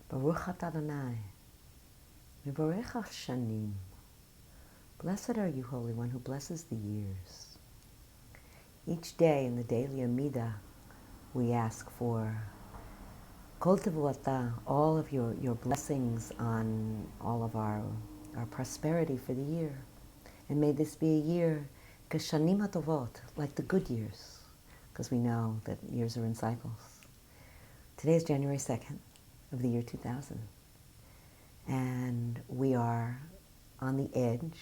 Baruch atah Adonai, miborech hashanim. Blessed are you, Holy One, who blesses the years. Each day in the daily Amidah, we ask for Kol tevuata, all of your blessings on all of our prosperity for the year. And may this be a year, kashanim hatovot, like the good years, because we know that years are in cycles. Today is January 2nd of the year 2000. And we are on the edge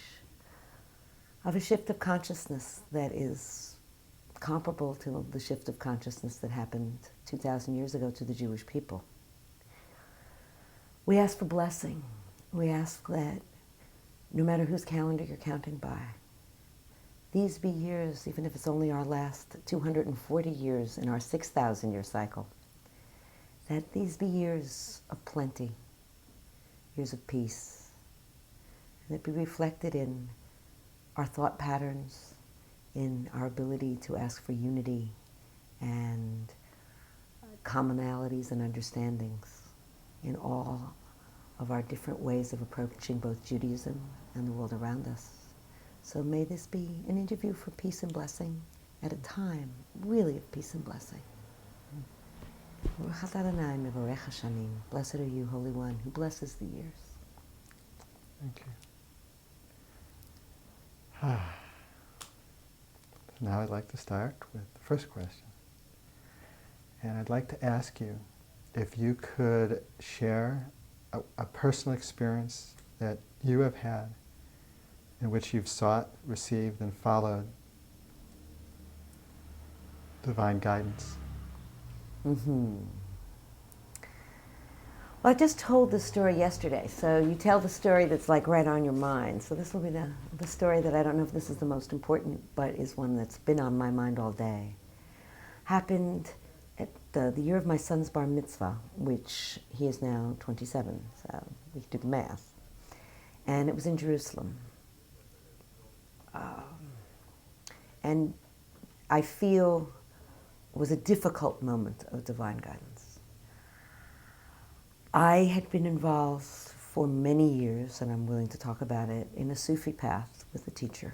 of a shift of consciousness that is comparable to the shift of consciousness that happened 2,000 years ago to the Jewish people. We ask for blessing. We ask that no matter whose calendar you're counting by, these be years, even if it's only our last 240 years in our 6,000-year cycle, that these be years of plenty, years of peace, and that be reflected in our thought patterns, in our ability to ask for unity and commonalities and understandings in all of our different ways of approaching both Judaism and the world around us. So may this be an interview for peace and blessing at a time really of peace and blessing. Blessed are you, Holy One, who blesses the years. Thank you. Now I'd like to start with the first question. And I'd like to ask you if you could share a personal experience that you have had in which you've sought, received, and followed divine guidance. Mm-hmm. Well, I just told the story yesterday, so you tell the story that's like right on your mind. So this will be the story that I don't know if this is the most important, but is one that's been on my mind all day. Happened at the year of my son's bar mitzvah, which he is now 27, so we can do the math. And it was in Jerusalem. And I feel it was a difficult moment of divine guidance. I had been involved for many years, and I'm willing to talk about it, in a Sufi path with a teacher.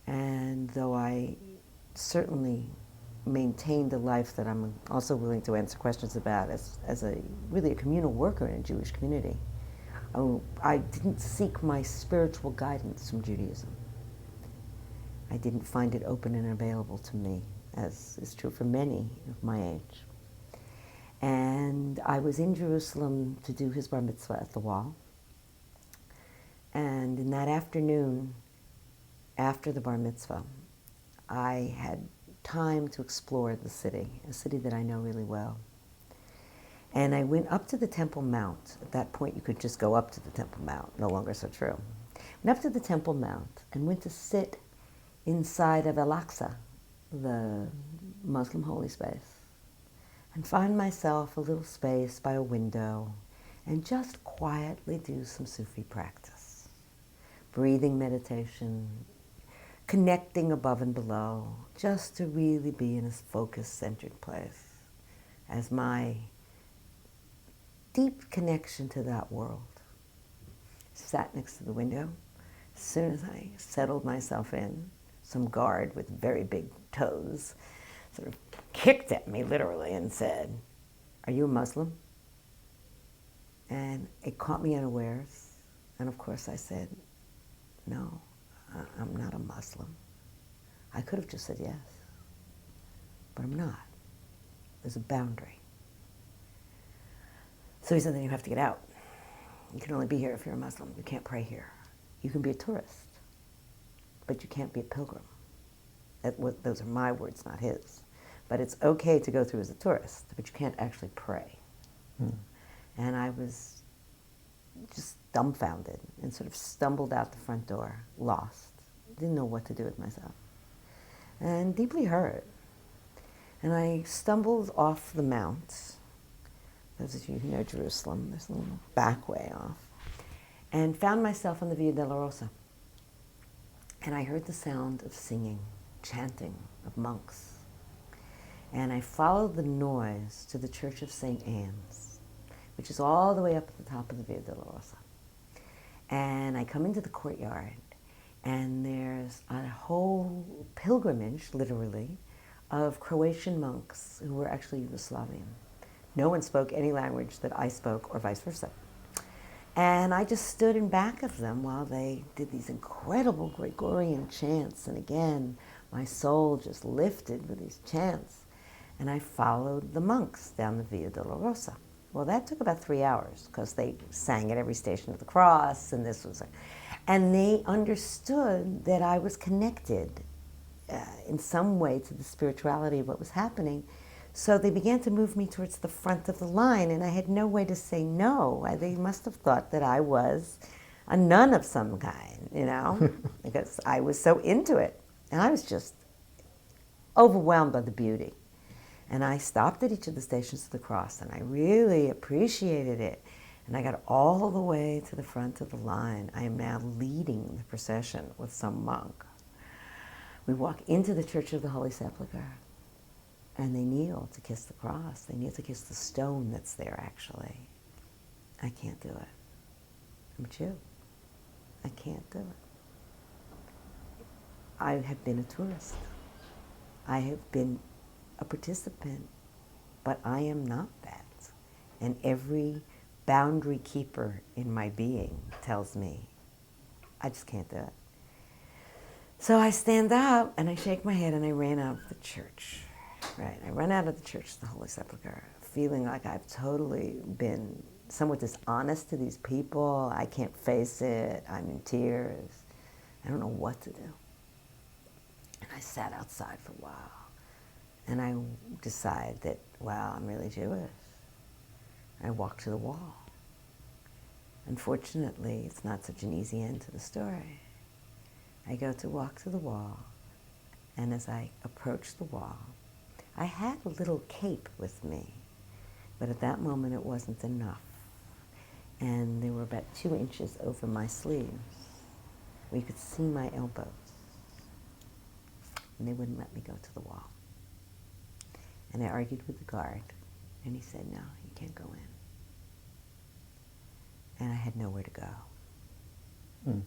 And though I certainly maintained a life that I'm also willing to answer questions about as a really a communal worker in a Jewish community, I didn't seek my spiritual guidance from Judaism. I didn't find it open and available to me, as is true for many of my age. And I was in Jerusalem to do his bar mitzvah at the wall. And in that afternoon, after the bar mitzvah, I had time to explore the city, a city that I know really well. And I went up to the Temple Mount. At that point, you could just go up to the Temple Mount, no longer so true. Went up to the Temple Mount and went to sit inside of Al-Aqsa, the Muslim holy space, and find myself a little space by a window and just quietly do some Sufi practice. Breathing meditation, connecting above and below, just to really be in a focused, centered place as my deep connection to that world. Sat next to the window. As soon as I settled myself in, some guard with very big toes sort of kicked at me literally and said, "Are you a Muslim?" And it caught me unawares. And of course I said, "No, I'm not a Muslim." I could have just said yes, but I'm not. There's a boundary. So he said, "Then you have to get out. You can only be here if you're a Muslim. You can't pray here. You can be a tourist, but you can't be a pilgrim." Those are my words, not his. But it's okay to go through as a tourist, but you can't actually pray. And I was just dumbfounded and sort of stumbled out the front door, lost. Didn't know what to do with myself. And deeply hurt. And I stumbled off the mount. Those of you who know Jerusalem, there's a little back way off. And found myself on the Via Dolorosa. And I heard the sound of singing, chanting, of monks. And I followed the noise to the Church of St. Anne's, which is all the way up at the top of the Via Dolorosa. And I come into the courtyard, and there's a whole pilgrimage, literally, of Croatian monks who were actually Yugoslavian. No one spoke any language that I spoke, or vice versa. And I just stood in back of them while they did these incredible Gregorian chants. And again, my soul just lifted with these chants. And I followed the monks down the Via Dolorosa. Well, that took about 3 hours because they sang at every station of the cross, and this was and they understood that I was connected in some way to the spirituality of what was happening. So they began to move me towards the front of the line, and I had no way to say no. They must have thought that I was a nun of some kind, you know, because I was so into it. And I was just overwhelmed by the beauty. And I stopped at each of the stations of the cross, and I really appreciated it. And I got all the way to the front of the line. I am now leading the procession with some monk. We walk into the Church of the Holy Sepulchre, and they kneel to kiss the cross. They kneel to kiss the stone that's there, actually. I can't do it. I'm a Jew. I can't do it. I have been a tourist. I have been a participant, but I am not that. And every boundary keeper in my being tells me, I just can't do it. So I stand up and I shake my head and I ran out of the church. Right, I run out of the Church of the Holy Sepulchre, feeling like I've totally been somewhat dishonest to these people. I can't face it. I'm in tears. I don't know what to do. And I sat outside for a while. And I decide that, wow, I'm really Jewish. I walk to the wall. Unfortunately, it's not such an easy end to the story. I go to walk to the wall, and as I approach the wall, I had a little cape with me, but at that moment it wasn't enough. And they were about 2 inches over my sleeves, where you could see my elbows. And they wouldn't let me go to the wall. And I argued with the guard, and he said, no, you can't go in. And I had nowhere to go.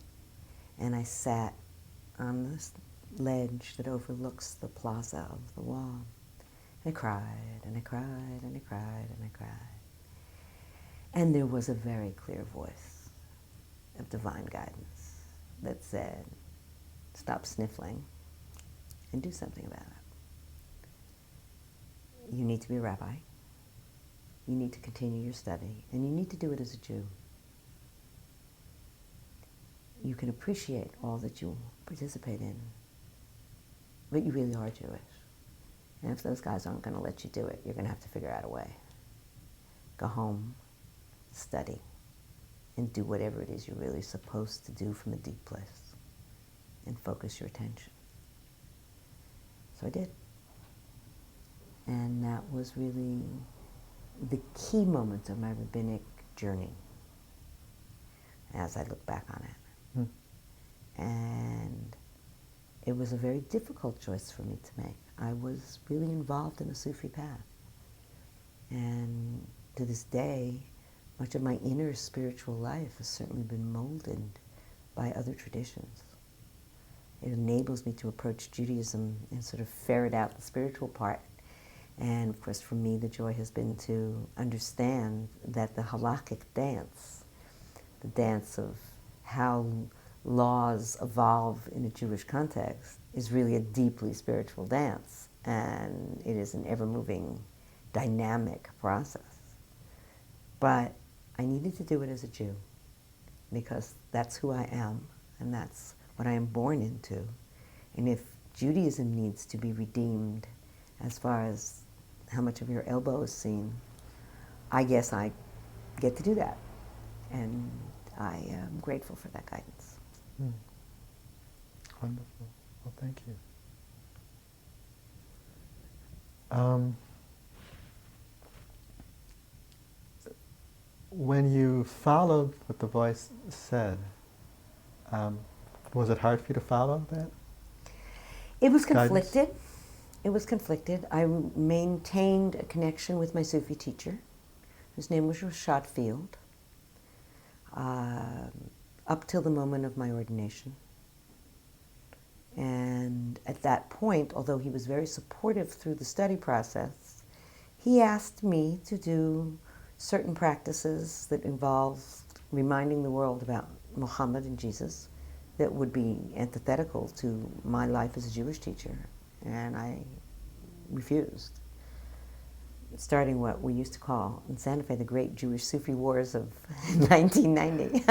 And I sat on this ledge that overlooks the plaza of the wall. And I cried, and I cried, and I cried, and I cried. And there was a very clear voice of divine guidance that said, stop sniffling and do something about it. You need to be a rabbi. You need to continue your study, and you need to do it as a Jew. You can appreciate all that you participate in, but you really are Jewish. And if those guys aren't going to let you do it, you're going to have to figure out a way. Go home, study, and do whatever it is you're really supposed to do from a deep place, and focus your attention. So I did. And that was really the key moment of my rabbinic journey, as I look back on it. And it was a very difficult choice for me to make. I was really involved in a Sufi path. And to this day, much of my inner spiritual life has certainly been molded by other traditions. It enables me to approach Judaism and sort of ferret out the spiritual part. And of course, for me, the joy has been to understand that the halakhic dance, the dance of how laws evolve in a Jewish context, is really a deeply spiritual dance. And it is an ever-moving, dynamic process. But I needed to do it as a Jew, because that's who I am, and that's what I am born into. And if Judaism needs to be redeemed as far as how much of your elbow is seen, I guess I get to do that. And I am grateful for that guidance. Wonderful. Well, thank you. When you followed what the voice said, was it hard for you to follow that? It was guidance? Conflicted. It was conflicted. I maintained a connection with my Sufi teacher, whose name was Rashat Field, up till the moment of my ordination. And at that point, although he was very supportive through the study process, he asked me to do certain practices that involved reminding the world about Muhammad and Jesus that would be antithetical to my life as a Jewish teacher. And I refused, starting what we used to call in Santa Fe the Great Jewish Sufi Wars of 1990.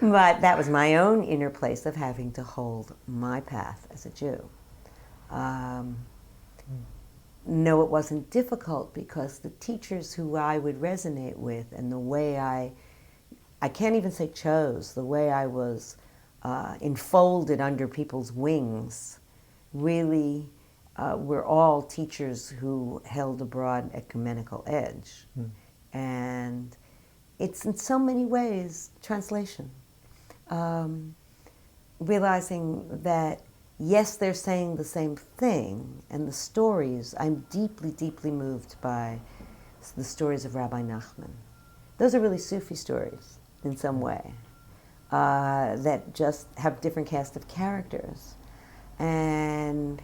But that was my own inner place of having to hold my path as a Jew. No, it wasn't difficult because the teachers who I would resonate with and the way I can't even say chose, the way I was enfolded under people's wings really were all teachers who held a broad ecumenical edge. And it's in so many ways translation. Realizing that, yes, they're saying the same thing, and the stories, I'm deeply, deeply moved by the stories of Rabbi Nachman. Those are really Sufi stories in some way, that just have different cast of characters. And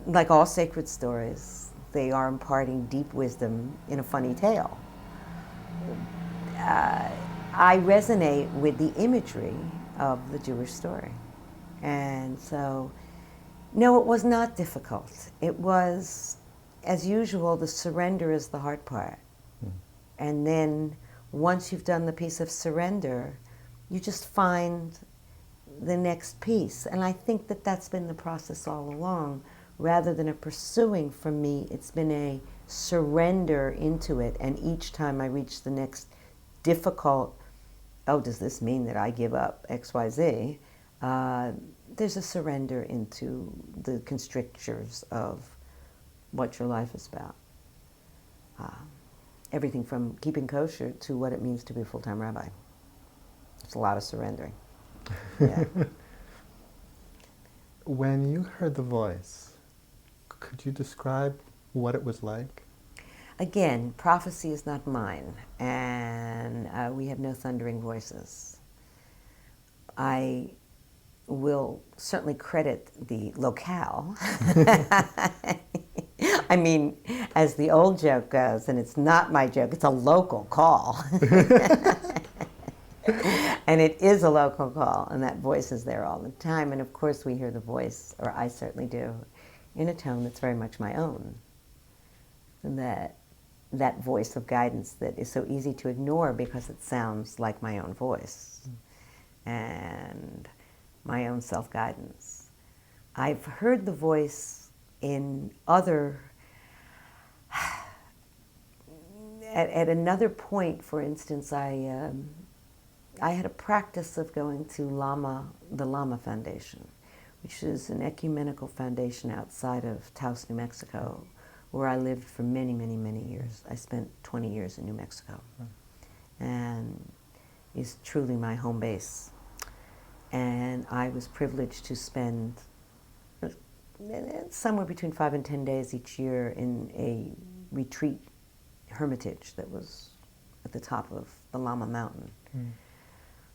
like all sacred stories, they are imparting deep wisdom in a funny tale. I resonate with the imagery of the Jewish story. And so, no, it was not difficult. It was, as usual, the surrender is the hard part. And then once you've done the piece of surrender, you just find the next piece. And I think that that's been the process all along. Rather than a pursuing, for me, it's been a surrender into it. And each time I reach the next difficult, oh, does this mean that I give up X, Y, Z? There's a surrender into the constrictures of what your life is about. Everything from keeping kosher to what it means to be a full-time rabbi. It's a lot of surrendering. Yeah. When you heard the voice, could you describe what it was like? Again, prophecy is not mine, and we have no thundering voices. I will certainly credit the locale. I mean, as the old joke goes, and it's not my joke, it's a local call. And it is a local call, and that voice is there all the time. And of course we hear the voice, or I certainly do, in a tone that's very much my own. And that voice of guidance that is so easy to ignore because it sounds like my own voice and my own self-guidance. I've heard the voice in other, at another point, for instance, I had a practice of going to the Lama Foundation, which is an ecumenical foundation outside of Taos, New Mexico, where I lived for many, many, many years. I spent 20 years in New Mexico, and is truly my home base. And I was privileged to spend somewhere between 5 and 10 days each year in a retreat hermitage that was at the top of the Lama Mountain,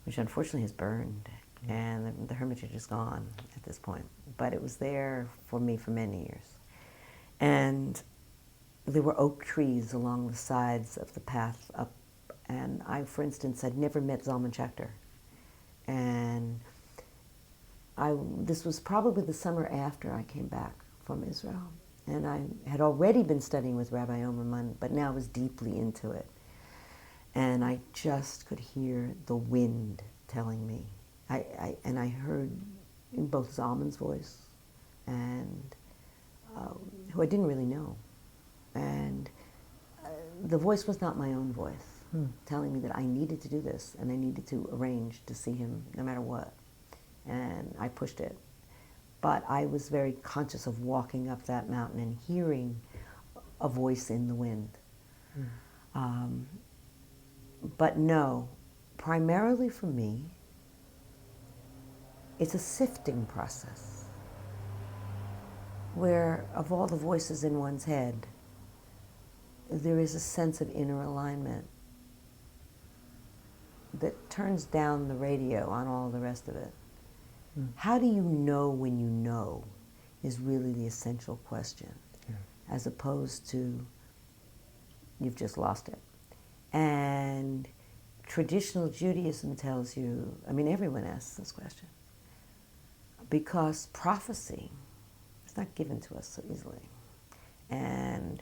which unfortunately has burned, and the hermitage is gone at this point. But it was there for me for many years. And there were oak trees along the sides of the path up. And I, for instance, had never met Zalman Schachter. And this was probably the summer after I came back from Israel. And I had already been studying with Rabbi Omerman, but now I was deeply into it. And I just could hear the wind telling me. And I heard in both Zalman's voice and who I didn't really know. And the voice was not my own voice, telling me that I needed to do this and I needed to arrange to see him no matter what. And I pushed it. But I was very conscious of walking up that mountain and hearing a voice in the wind. But no, primarily for me, it's a sifting process where of all the voices in one's head, there is a sense of inner alignment that turns down the radio on all the rest of it. How do you know when you know is really the essential question, as opposed to you've just lost it. And traditional Judaism tells you, I mean, everyone asks this question, because prophecy is not given to us so easily. And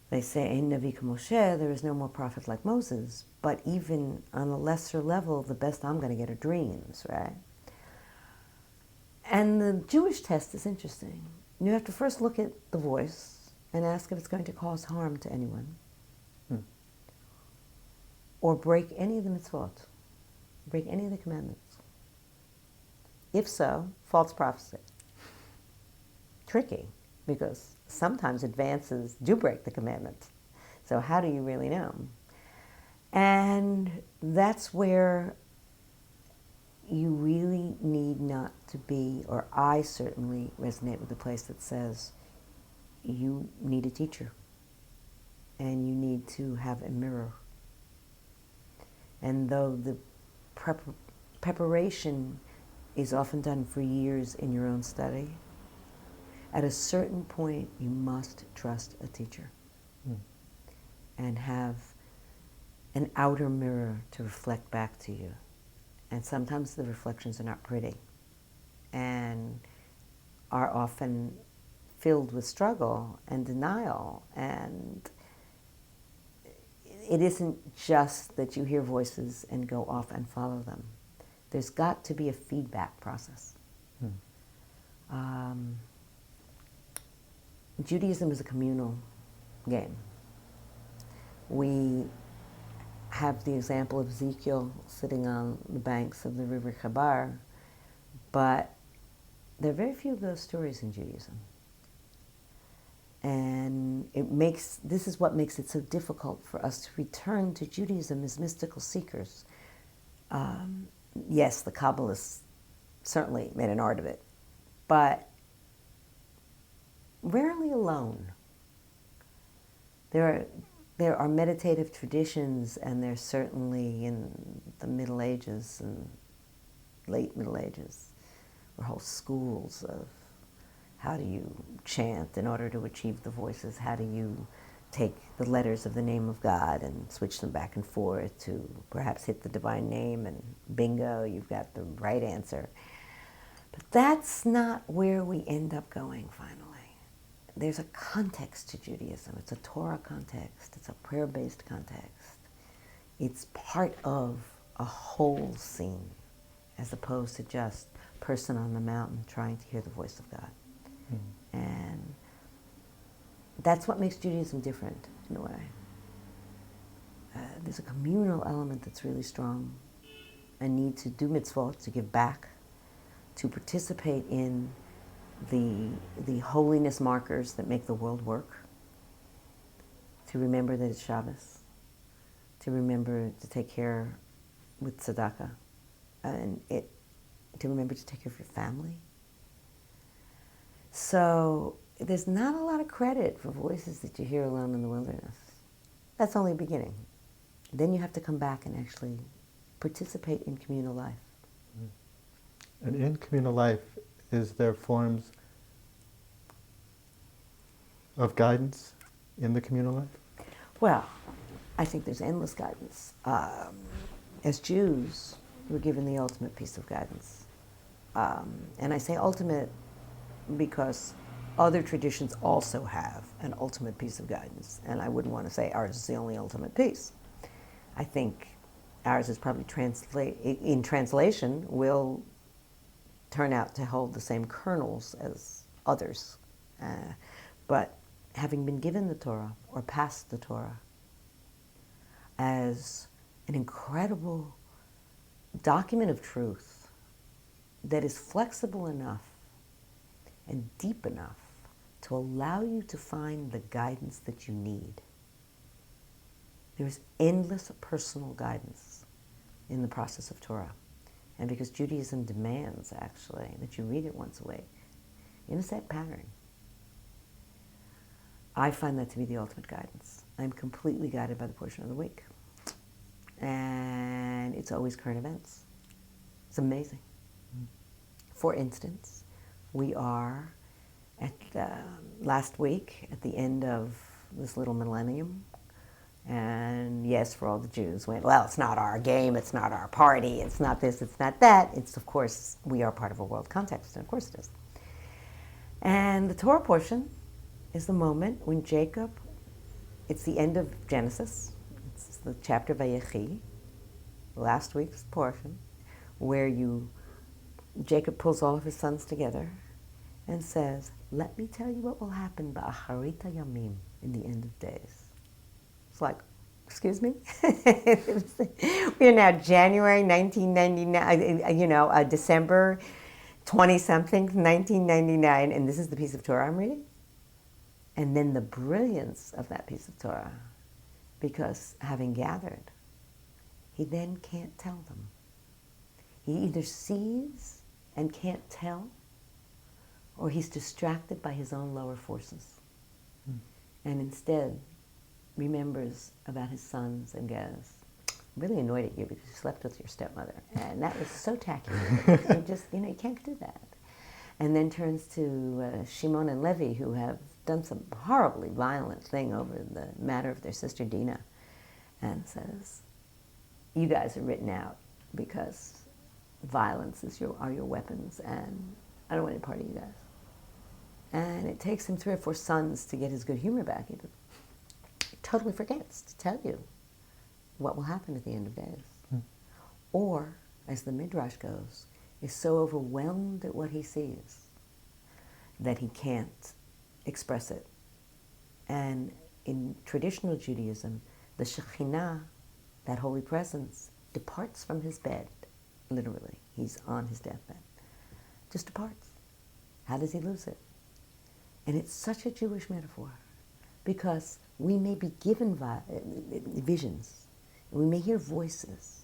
they say, Ein Navi Moshe, there is no more prophet like Moses, but even on a lesser level, the best I'm going to get are dreams, right? And the Jewish test is interesting. You have to first look at the voice and ask if it's going to cause harm to anyone, or break any of the mitzvot, break any of the commandments. If so, false prophecy. Tricky, because sometimes advances do break the commandments. So how do you really know? And that's where you really need not to be, or I certainly resonate with the place that says you need a teacher and you need to have a mirror. And though the preparation is often done for years in your own study, at a certain point you must trust a teacher and have an outer mirror to reflect back to you. And sometimes the reflections are not pretty and are often filled with struggle and denial. And it isn't just that you hear voices and go off and follow them. There's got to be a feedback process. Judaism is a communal game. We have the example of Ezekiel sitting on the banks of the river Chabar, but there are very few of those stories in Judaism. And this is what makes it so difficult for us to return to Judaism as mystical seekers. Yes, the Kabbalists certainly made an art of it, but rarely alone. There are meditative traditions, and there's certainly in the Middle Ages and late Middle Ages, were whole schools of how do you chant in order to achieve the voices, how do you take the letters of the name of God and switch them back and forth to perhaps hit the divine name, and bingo, you've got the right answer. But that's not where we end up going finally. There's a context to Judaism. It's a Torah context. It's a prayer-based context. It's part of a whole scene, as opposed to just person on the mountain trying to hear the voice of God. And that's what makes Judaism different, in a way. There's a communal element that's really strong. A need to do mitzvot, to give back, to participate in the holiness markers that make the world work, to remember that it's Shabbos, to remember to take care with tzedakah, and to remember to take care of your family. So there's not a lot of credit for voices that you hear alone in the wilderness. That's only the beginning. Then you have to come back and actually participate in communal life. And in communal life, is there forms of guidance in the communal life? Well, I think there's endless guidance. As Jews, we're given the ultimate piece of guidance. And I say ultimate because other traditions also have an ultimate piece of guidance. And I wouldn't want to say ours is the only ultimate piece. I think ours is probably in translation will turn out to hold the same kernels as others. But having been given the Torah, or passed the Torah, as an incredible document of truth that is flexible enough and deep enough to allow you to find the guidance that you need. There's endless personal guidance in the process of Torah. And because Judaism demands, actually, that you read it once a week in a set pattern. I find that to be the ultimate guidance. I'm completely guided by the portion of the week. And it's always current events. It's amazing. For instance, we are at last week at the end of this little millennium. And yes, for all the Jews went, well, it's not our game, it's not our party, it's not this, it's not that. It's, of course, we are part of a world context, and of course it is. And the Torah portion is the moment when Jacob, it's the end of Genesis, it's the chapter Vayechi, last week's portion, where Jacob pulls all of his sons together and says, let me tell you what will happen ba'acharita yamim, in the end of days. It's like, excuse me? We are now January 1999, December 20-something, 1999, and this is the piece of Torah I'm reading? And then the brilliance of that piece of Torah, because having gathered, he then can't tell them. He either sees and can't tell, or he's distracted by his own lower forces. And instead remembers about his sons and goes, I'm really annoyed at you because you slept with your stepmother. And that was so tacky. You just, you can't do that. And then turns to Shimon and Levi, who have done some horribly violent thing over the matter of their sister Dinah, and says, you guys are written out because violence are your weapons, and I don't want any part of you guys. And it takes him 3 or 4 sons to get his good humor back. He totally forgets to tell you what will happen at the end of days. Or, as the Midrash goes, is so overwhelmed at what he sees that he can't express it. And in traditional Judaism, the Shekhinah, that holy presence, departs from his bed, literally. He's on his deathbed. Just departs. How does he lose it? And it's such a Jewish metaphor, because we may be given visions, and we may hear voices,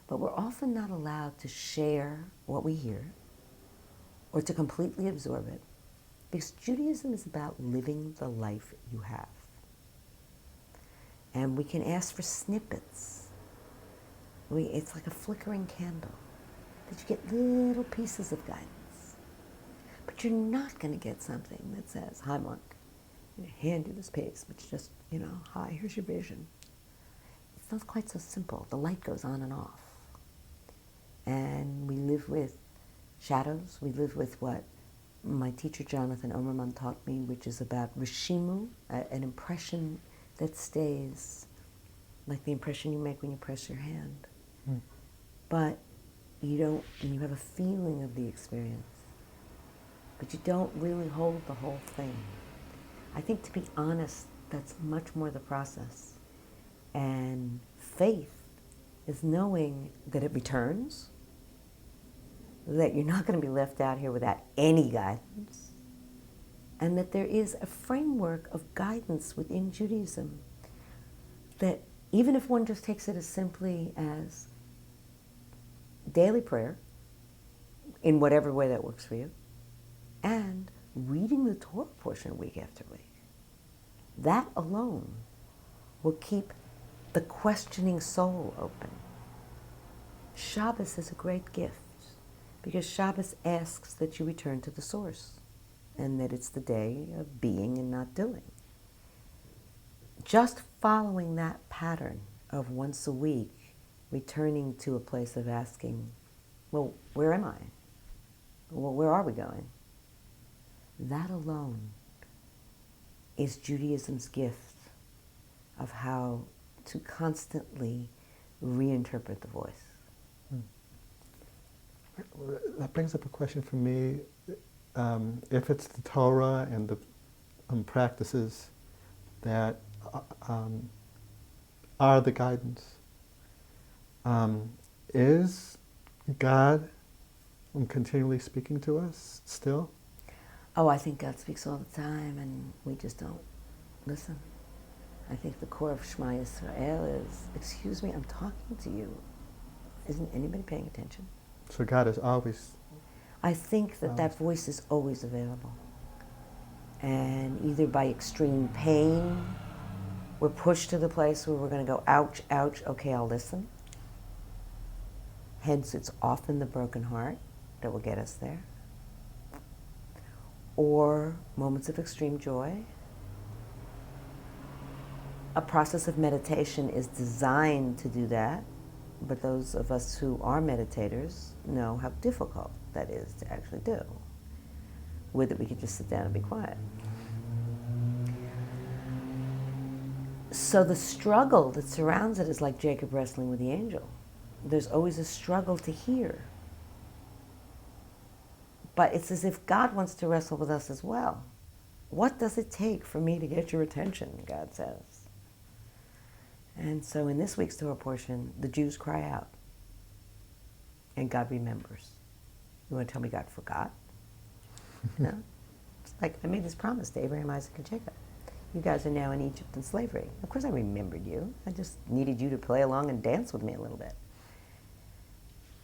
but we're often not allowed to share what we hear or to completely absorb it, because Judaism is about living the life you have. And we can ask for snippets. It's like a flickering candle, that you get little pieces of guidance. But you're not going to get something that says, hi, Mark, I'm going to hand you this piece, but just, hi, here's your vision. It's not quite so simple. The light goes on and off. And we live with shadows. We live with what my teacher Jonathan Omerman taught me, which is about rishimu, an impression that stays, like the impression you make when you press your hand. But you have a feeling of the experience, but you don't really hold the whole thing. I think, to be honest, that's much more the process. And faith is knowing that it returns, that you're not going to be left out here without any guidance, and that there is a framework of guidance within Judaism that, even if one just takes it as simply as daily prayer, in whatever way that works for you, and reading the Torah portion week after week, that alone will keep the questioning soul open. Shabbos is a great gift, because Shabbos asks that you return to the source, and that it's the day of being and not doing. Just following that pattern of once a week returning to a place of asking, well, where am I? Well, where are we going? That alone is Judaism's gift of how to constantly reinterpret the voice. That brings up a question for me. If it's the Torah and the practices that are the guidance, is God continually speaking to us still? Oh, I think God speaks all the time, and we just don't listen. I think the core of Shema Yisrael is, excuse me, I'm talking to you. Isn't anybody paying attention? So God is always... I think that voice is always available. And either by extreme pain, we're pushed to the place where we're going to go, ouch, ouch, okay, I'll listen. Hence, it's often the broken heart that will get us there. Or moments of extreme joy. A process of meditation is designed to do that, but those of us who are meditators know how difficult that is to actually do. With it, we could just sit down and be quiet. So the struggle that surrounds it is like Jacob wrestling with the angel. There's always a struggle to hear. But it's as if God wants to wrestle with us as well. What does it take for me to get your attention, God says. And so in this week's Torah portion, the Jews cry out. And God remembers. You want to tell me God forgot? No? It's like, I made this promise to Abraham, Isaac, and Jacob. You guys are now in Egypt in slavery. Of course I remembered you. I just needed you to play along and dance with me a little bit.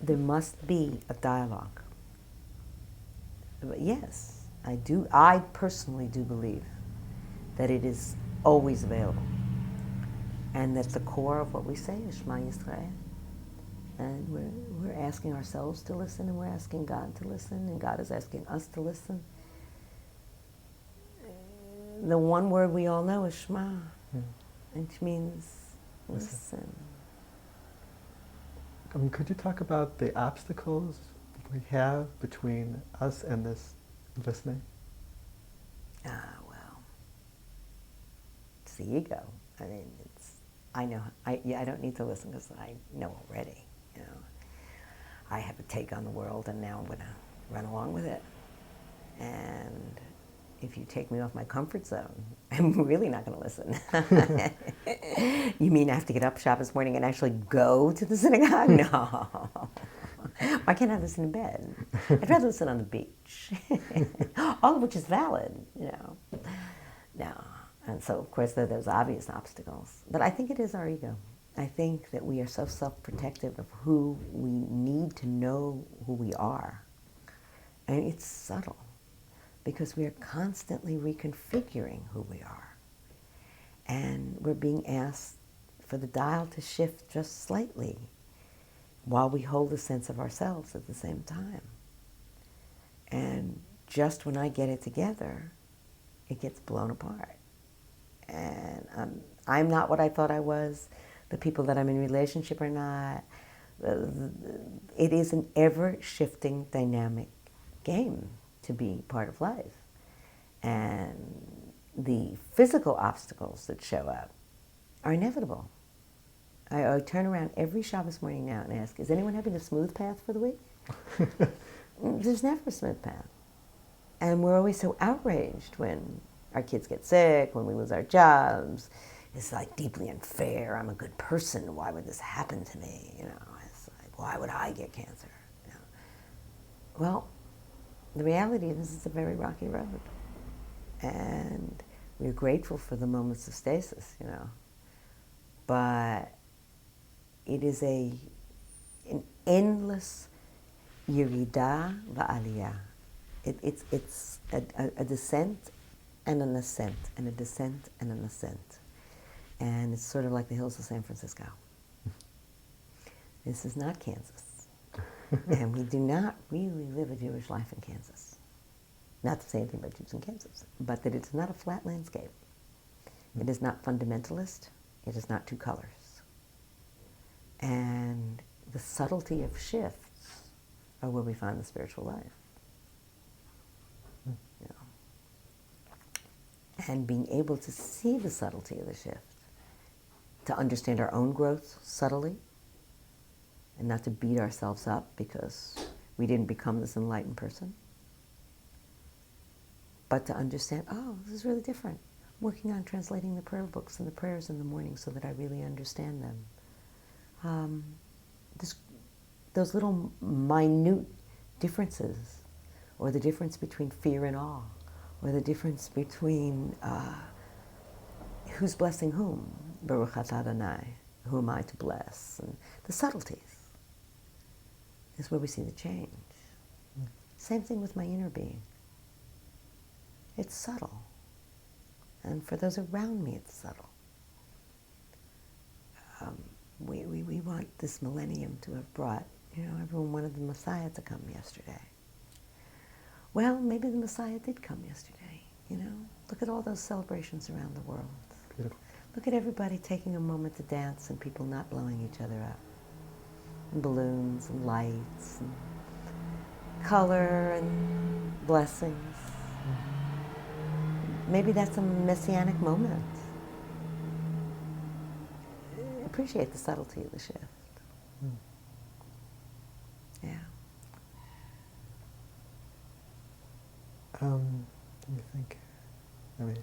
There must be a dialogue. But yes, I personally do believe that it is always available. And that the core of what we say is Shema Yisrael. And we're asking ourselves to listen, and we're asking God to listen, and God is asking us to listen. The one word we all know is Shema, which means listen. Could you talk about the obstacles we have between us and this listening? Well, it's the ego. I mean, I know. I don't need to listen because I know already. You know, I have a take on the world, and now I'm going to run along with it. And if you take me off my comfort zone, I'm really not going to listen. You mean I have to get up Shabbos morning and actually go to the synagogue? No. Why can't I listen in bed? I'd rather listen on the beach. All of which is valid, you know. No. And so, of course, there are those obvious obstacles. But I think it is our ego. I think that we are so self-protective of who we need to know who we are. And it's subtle, because we are constantly reconfiguring who we are. And we're being asked for the dial to shift just slightly while we hold a sense of ourselves at the same time. And just when I get it together, it gets blown apart. And I'm not what I thought I was. The people that I'm in relationship are not. It is an ever-shifting, dynamic game to be part of life. And the physical obstacles that show up are inevitable. I turn around every Shabbos morning now and ask, is anyone having a smooth path for the week? There's never a smooth path. And we're always so outraged when our kids get sick, when we lose our jobs. It's like deeply unfair. I'm a good person. Why would this happen to me? You know, it's like, why would I get cancer? You know? Well, the reality is it's a very rocky road. And we're grateful for the moments of stasis, you know. But it is an endless yirida va'aliyah. It's a descent and an ascent, and a descent and an ascent. And it's sort of like the hills of San Francisco. This is not Kansas. And we do not really live a Jewish life in Kansas. Not to say anything about Jews in Kansas, but that it's not a flat landscape. It is not fundamentalist. It is not two colors. And the subtlety of shifts are where we find the spiritual life. You know. And being able to see the subtlety of the shift, to understand our own growth subtly, and not to beat ourselves up because we didn't become this enlightened person, but to understand, oh, this is really different. I'm working on translating the prayer books and the prayers in the morning so that I really understand them. Those little minute differences, or the difference between fear and awe, or the difference between who's blessing whom, Baruch Atah Adonai, who am I to bless, and the subtleties is where we see the change. Same thing with my inner being. It's subtle. And for those around me, it's subtle. We want this millennium to have brought, everyone wanted the Messiah to come yesterday. Well, maybe the Messiah did come yesterday, Look at all those celebrations around the world. Beautiful. Look at everybody taking a moment to dance and people not blowing each other up. And balloons and lights and color and blessings. Maybe that's a messianic moment. Appreciate the subtlety of the shift. Yeah. Let me think. Let me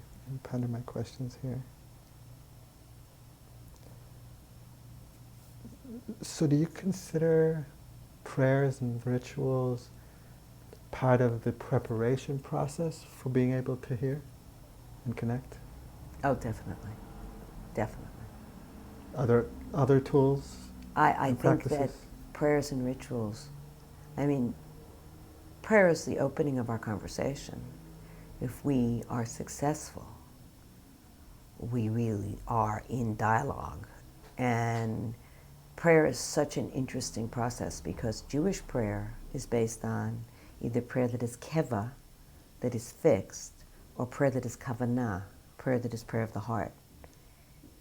ponder my questions here. So do you consider prayers and rituals part of the preparation process for being able to hear and connect? Oh, definitely. Definitely. Other tools? I think practices? that prayers and rituals, prayer is the opening of our conversation. If we are successful, we really are in dialogue. And prayer is such an interesting process because Jewish prayer is based on either prayer that is keva, that is fixed, or prayer that is kavanah, prayer that is prayer of the heart.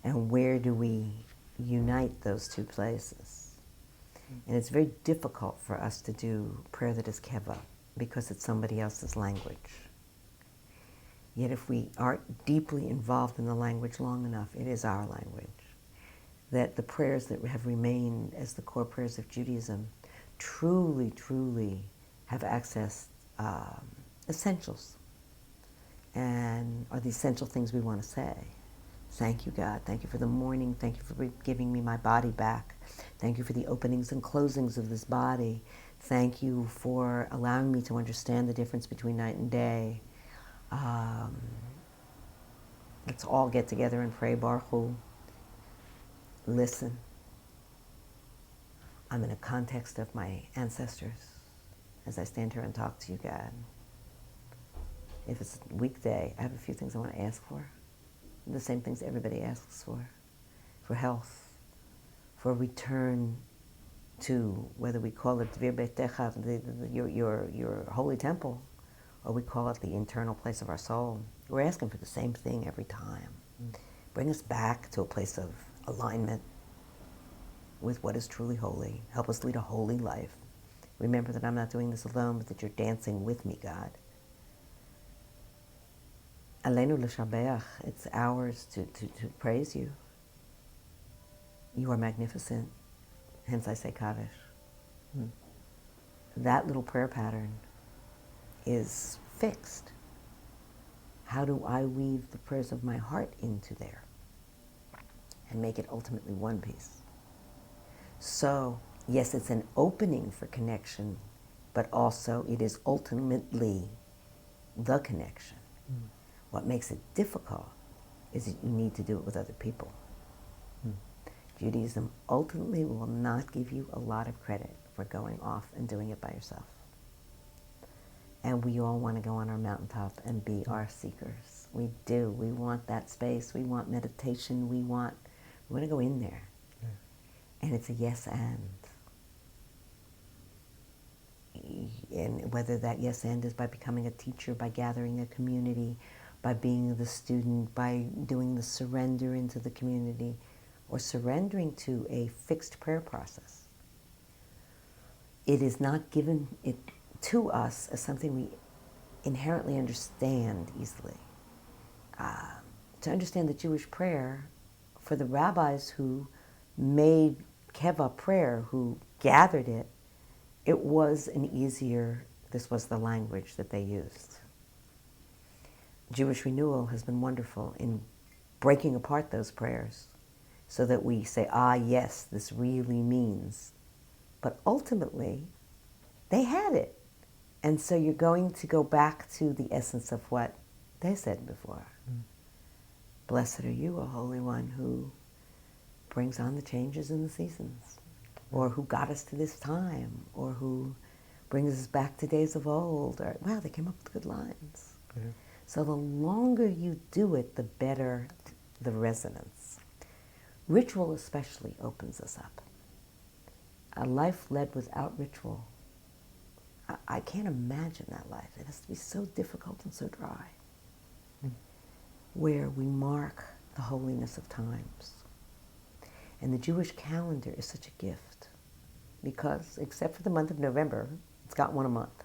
And where do we unite those two places? And it's very difficult for us to do prayer that is keva because it's somebody else's language. Yet if we are deeply involved in the language long enough, it is our language. That the prayers that have remained as the core prayers of Judaism truly, truly have accessed essentials and are the essential things we want to say. Thank you, God. Thank you for the morning. Thank you for giving me my body back. Thank you for the openings and closings of this body. Thank you for allowing me to understand the difference between night and day. Let's all get together and pray Baruch Hu. Listen. I'm in a context of my ancestors as I stand here and talk to you, God. If it's a weekday, I have a few things I want to ask for. The same things everybody asks for health, for return to, whether we call it Dvir Beitecha, your holy temple, or we call it the internal place of our soul. We're asking for the same thing every time. Bring us back to a place of alignment with what is truly holy. Help us lead a holy life. Remember that I'm not doing this alone, but that you're dancing with me, God. Aleinu l'shabeach, it's ours to praise you. You are magnificent, hence I say Kaddish. That little prayer pattern is fixed. How do I weave the prayers of my heart into there and make it ultimately one piece? So, yes, it's an opening for connection, but also it is ultimately the connection. What makes it difficult is that you need to do it with other people. Judaism ultimately will not give you a lot of credit for going off and doing it by yourself. And we all want to go on our mountaintop and be our seekers. We do. We want that space. We want meditation. We want to go in there. Yeah. And it's a yes and. And whether that yes and is by becoming a teacher, by gathering a community, by being the student, by doing the surrender into the community, or surrendering to a fixed prayer process. It is not given to us as something we inherently understand easily. To understand the Jewish prayer, for the rabbis who made Keva prayer, who gathered it, it was an easier, this was the language that they used. Jewish renewal has been wonderful in breaking apart those prayers so that we say, yes, this really means. But ultimately, they had it. And so you're going to go back to the essence of what they said before. Blessed are you, O Holy One, who brings on the changes in the seasons, or who got us to this time, or who brings us back to days of old. Or, wow, they came up with good lines. So the longer you do it, the better the resonance. Ritual especially opens us up. A life led without ritual, I can't imagine that life. It has to be so difficult and so dry. Where we mark the holiness of times. And the Jewish calendar is such a gift because, except for the month of November, it's got one a month,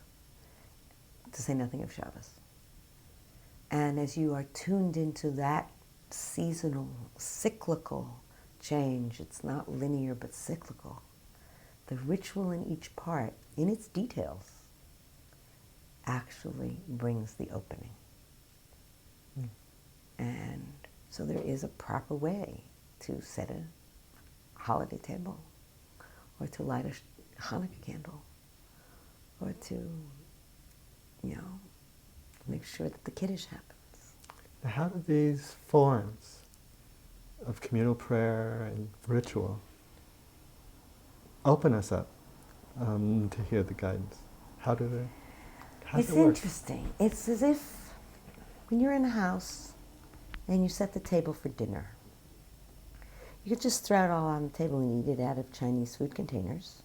to say nothing of Shabbos. And as you are tuned into that seasonal, cyclical change, it's not linear but cyclical, the ritual in each part, in its details, actually brings the opening. And so there is a proper way to set a holiday table, or to light a Hanukkah candle, or to, make sure that the Kiddush happens. Now, how do these forms of communal prayer and ritual open us up to hear the guidance? How do they? It's interesting. It's as if when you're in a house and you set the table for dinner, you could just throw it all on the table and eat it out of Chinese food containers,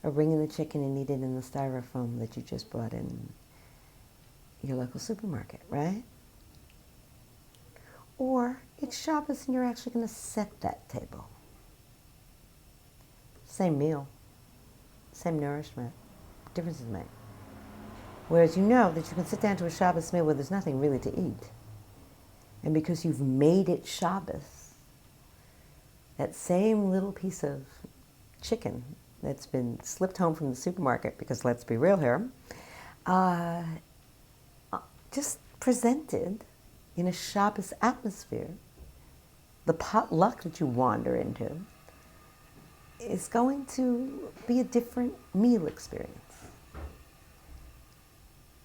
or bring in the chicken and eat it in the styrofoam that you just bought in your local supermarket, right? Or it's Shabbos and you're actually going to set that table. Same meal, same nourishment, differences made. Whereas you know that you can sit down to a Shabbos meal where there's nothing really to eat. And because you've made it Shabbos, that same little piece of chicken that's been slipped home from the supermarket, because let's be real here, just presented in a Shabbos atmosphere, the potluck that you wander into is going to be a different meal experience.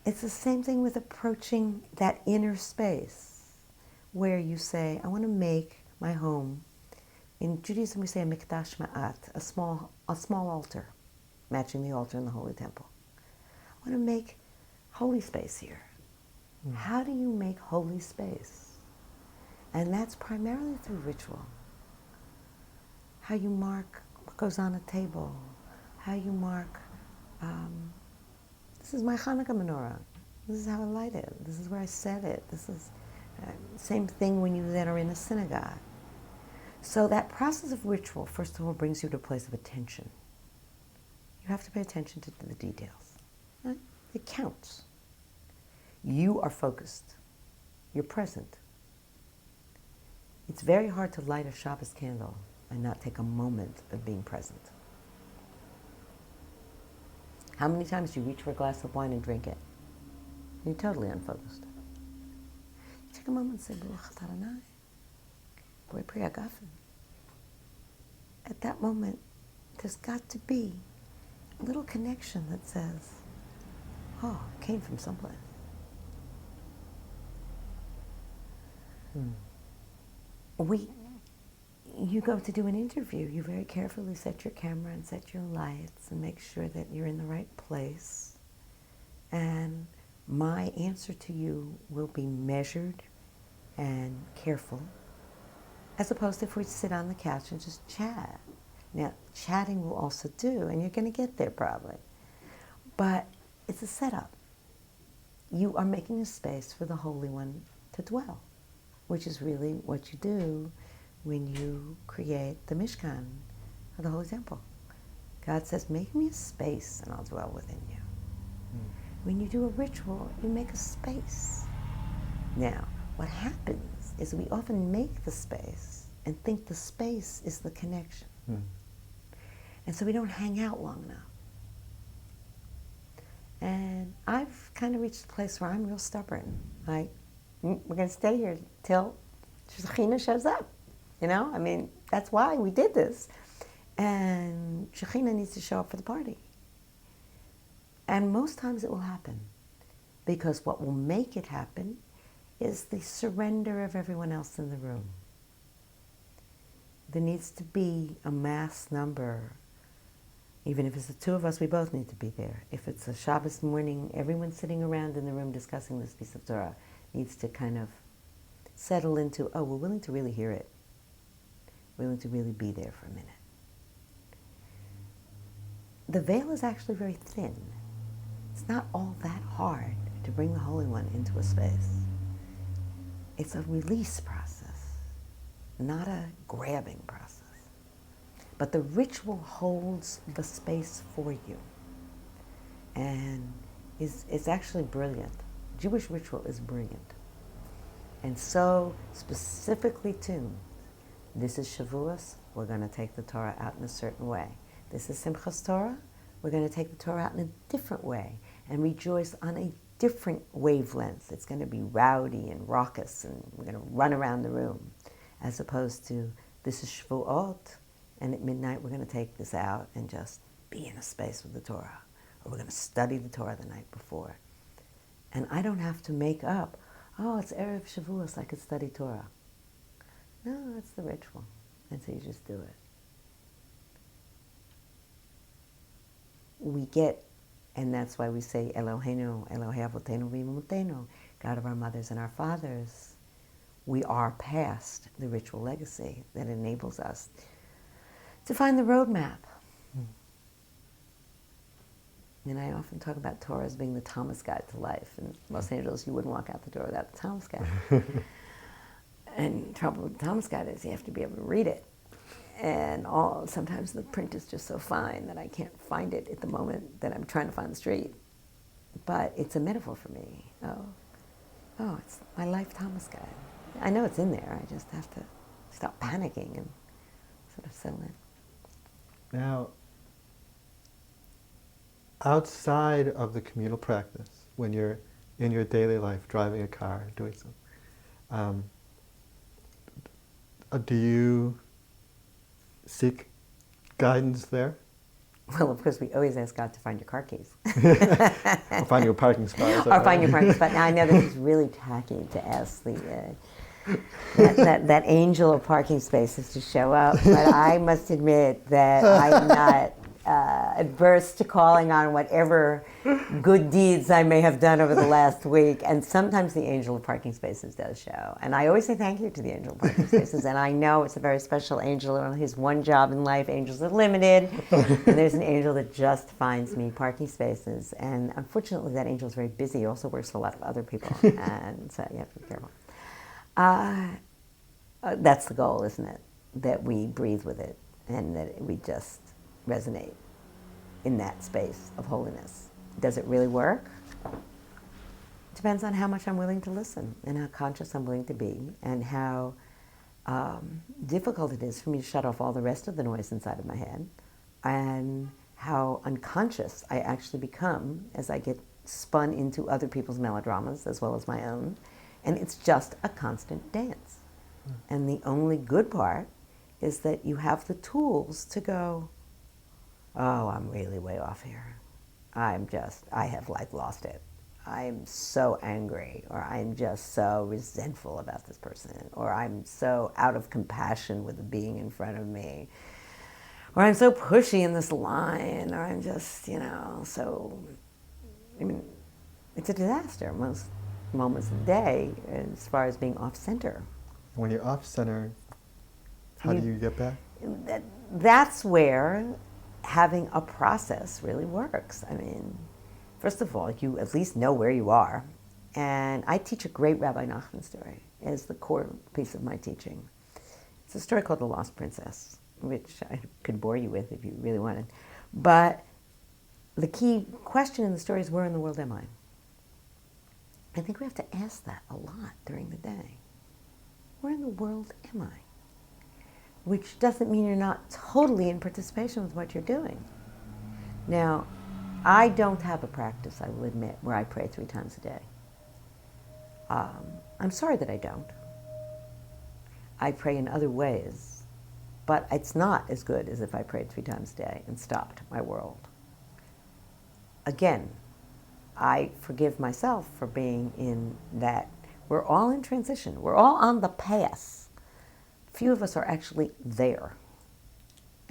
It's the same thing with approaching that inner space where you say, I want to make my home. In Judaism we say a mikdash ma'at, a small altar, matching the altar in the Holy Temple. I want to make holy space here. How do you make holy space? And that's primarily through ritual. How you mark what goes on a table. How you mark, this is my Hanukkah menorah. This is how I light it. This is where I set it. This is same thing when you then are in a synagogue. So that process of ritual, first of all, brings you to a place of attention. You have to pay attention to the details. Right? It counts. You are focused. You're present. It's very hard to light a Shabbos candle and not take a moment of being present. How many times do you reach for a glass of wine and drink it? You're totally unfocused. You take a moment and say, Baruch atah Adonai, Borei Pri Hagafen. At that moment, there's got to be a little connection that says, oh, it came from someplace. You go to do an interview, you very carefully set your camera and set your lights and make sure that you're in the right place. And my answer to you will be measured and careful, as opposed to if we sit on the couch and just chat. Now, chatting will also do, and you're going to get there probably. But it's a setup. You are making a space for the Holy One to dwell, which is really what you do when you create the Mishkan, or the Holy Temple. God says, make me a space and I'll dwell within you. When you do a ritual, you make a space. Now, what happens is we often make the space and think the space is the connection. And so we don't hang out long enough. And I've kind of reached a place where I'm real stubborn. Like, we're going to stay here till Shekhinah shows up. I mean, that's why we did this. And Shekhinah needs to show up for the party. And most times it will happen. Because what will make it happen is the surrender of everyone else in the room. There needs to be a mass number Even if it's the two of us, we both need to be there. If it's a Shabbos morning, everyone sitting around in the room discussing this piece of Torah needs to kind of settle into, oh, we're willing to really hear it. Willing to really be there for a minute. The veil is actually very thin. It's not all that hard to bring the Holy One into a space. It's a release process, not a grabbing process. But the ritual holds the space for you. And it's actually brilliant. Jewish ritual is brilliant. And so specifically tuned. This is Shavuos, we're going to take the Torah out in a certain way. This is Simchas Torah, we're going to take the Torah out in a different way and rejoice on a different wavelength. It's going to be rowdy and raucous and we're going to run around the room, as opposed to this is Shavuot, and at midnight we're going to take this out and just be in a space with the Torah. Or we're going to study the Torah the night before. And I don't have to make up, oh, it's Erev Shavuos, I could study Torah. No, that's the ritual. And so you just do it. We get, and that's why we say Eloheinu, Elohei Avotenu v'Imotenu, God of our mothers and our fathers. We are past the ritual legacy that enables us to find the roadmap. And I often talk about Torah as being the Thomas Guide to life. In Los Angeles, you wouldn't walk out the door without the Thomas Guide. And trouble with the Thomas Guide is you have to be able to read it. And sometimes the print is just so fine that I can't find it at the moment that I'm trying to find the street. But it's a metaphor for me. Oh, it's my life Thomas Guide. I know it's in there. I just have to stop panicking and sort of settle in. Now, outside of the communal practice, when you're in your daily life, driving a car, doing something, do you seek guidance there? Well, of course, we always ask God to find your car keys. Or find your parking spot. Or find your parking spot. Now, I know this is really tacky to ask that angel of parking spaces to show up, but I must admit that I'm not adverse to calling on whatever good deeds I may have done over the last week, and sometimes the angel of parking spaces does show. And I always say thank you to the angel of parking spaces, and I know it's a very special angel, and his one job in life, angels are limited, and there's an angel that just finds me parking spaces, and unfortunately that angel is very busy. He also works for a lot of other people, and so you have to be careful. That's the goal, isn't it? That we breathe with it, and that we just resonate in that space of holiness. Does it really work? Depends on how much I'm willing to listen and how conscious I'm willing to be and how difficult it is for me to shut off all the rest of the noise inside of my head and how unconscious I actually become as I get spun into other people's melodramas as well as my own. And it's just a constant dance. And the only good part is that you have the tools to go, oh, I'm really way off here. I have like lost it. I'm so angry, or I'm just so resentful about this person, or I'm so out of compassion with the being in front of me, or I'm so pushy in this line, or I'm just, so, it's a disaster most moments of the day as far as being off-center. When you're off-center, how do you get back? That's where having a process really works. First of all, you at least know where you are. And I teach a great Rabbi Nachman story as the core piece of my teaching. It's a story called The Lost Princess, which I could bore you with if you really wanted. But the key question in the story is, where in the world am I? I think we have to ask that a lot during the day. Where in the world am I? Which doesn't mean you're not totally in participation with what you're doing. Now, I don't have a practice, I will admit, where I pray 3 times a day. I'm sorry that I don't. I pray in other ways, but it's not as good as if I prayed 3 times a day and stopped my world. Again, I forgive myself for being in that. We're all in transition. We're all on the path. Few of us are actually there.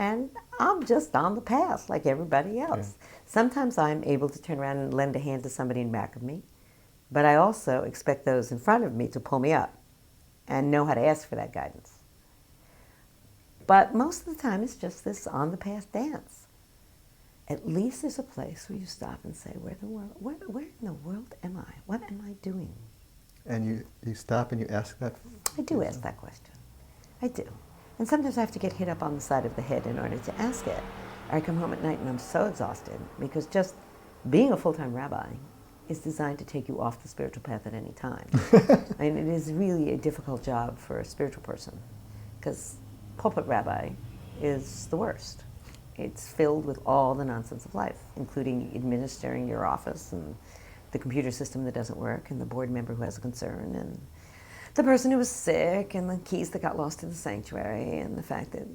and I'm just on the path like everybody else. Yeah. Sometimes I'm able to turn around and lend a hand to somebody in back of me, but I also expect those in front of me to pull me up and know how to ask for that guidance. But most of the time, it's just this on-the-path dance. At least there's a place where you stop and say, where in the world am I? What am I doing? And you stop and you ask that? I do ask that question. I do. And sometimes I have to get hit up on the side of the head in order to ask it. I come home at night and I'm so exhausted because just being a full-time rabbi is designed to take you off the spiritual path at any time. I mean, it is really a difficult job for a spiritual person because pulpit rabbi is the worst. It's filled with all the nonsense of life, including administering your office and the computer system that doesn't work and the board member who has a concern and the person who was sick and the keys that got lost in the sanctuary and the fact that